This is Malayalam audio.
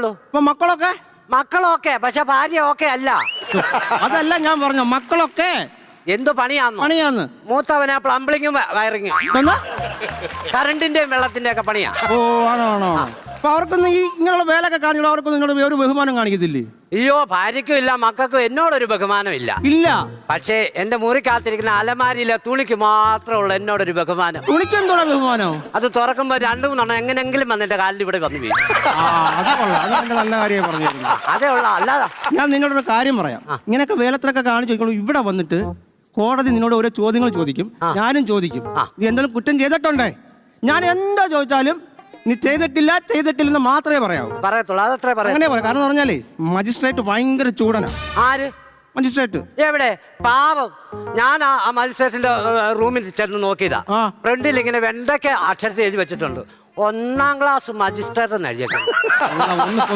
ഉള്ളൂ. ഇപ്പൊ മക്കളൊക്കെ മക്കളൊക്കെ, പക്ഷെ ഭാര്യ ഓക്കെ അല്ല. അതല്ല ഞാൻ പറഞ്ഞു, മക്കളൊക്കെ എന്തു പണിയാന്ന്? പണിയാന്ന്. മൂത്തവനാ പ്ലംബിങ്ങും വയറിങ്ങും, എന്താ? കറണ്ടിന്റെയും വെള്ളത്തിന്റെ ഒക്കെ പണിയാ. ഓ ആണോ ആണോ. അപ്പൊ അവർക്കൊന്നും ഈ ഇങ്ങനെയുള്ള വേലൊക്കെ കാണിക്കണം, അവർക്കൊന്നും നിങ്ങളുടെ ഒരു ബഹുമാനം കാണിക്കത്തില്ലേ? അയ്യോ, ഭാര്യയ്ക്കും ഇല്ല മക്കൾക്കും എന്നോടൊരു ബഹുമാനം ഇല്ല. ഇല്ല. പക്ഷേ എന്റെ മുറിക്കകത്തിരിക്കുന്ന അലമാരിയിലെ തുണിക്ക് മാത്രമുള്ള എന്നോടൊരു ബഹുമാനം. തുണിക്കെന്തോടാ ബഹുമാനം? അത് തുറക്കുമ്പോ 2-3 എങ്ങനെങ്കിലും വന്നിട്ട് കാലിൽ ഇവിടെ വന്നു വീഴും. അത് കൊള്ളാം, അത് നല്ല നല്ല കാര്യം പറഞ്ഞു. അതേ ഉള്ള, അല്ലാതെ. ഞാൻ നിന്നോടൊരു കാര്യം പറയാം. ഇങ്ങനെയൊക്കെ വേലത്തിലൊക്കെ കാണിച്ചു ചോദിക്കുള്ളൂ. ഇവിടെ വന്നിട്ട് കോടതി നിന്നോട് ഓരോ ചോദ്യങ്ങൾ ചോദിക്കും, ഞാനും ചോദിക്കും. നീ എന്തെങ്കിലും കുറ്റം ചെയ്തിട്ടുണ്ടേ? ഞാൻ എന്താ ചോദിച്ചാലും നീ ചെയ്തിട്ടില്ലെന്ന് മാത്രമേ പറയാവൂ. പറയത്തുള്ളൂ, അതത്രേ പറയാം. അങ്ങനെ പറയാം. കാരണം പറഞ്ഞാലേ മജിസ്ട്രേറ്റ് ഭയങ്കര ചൂടനാ. ആര് മജിസ്ട്രേറ്റ്? എവിടെ? പാവം. ഞാൻ ആ മജിസ്ട്രേറ്റിന്റെ റൂമിൽ ചെന്ന് നോക്കിയതാ. ഫ്രണ്ടിൽ ഇങ്ങനെ വെണ്ടയ്ക്ക് അക്ഷരത്തിൽ എഴുതി വെച്ചിട്ടുണ്ട്, 1ാം ക്ലാസ് മജിസ്ട്രേറ്റ് എന്ന് എഴുതിയിട്ടുണ്ട്.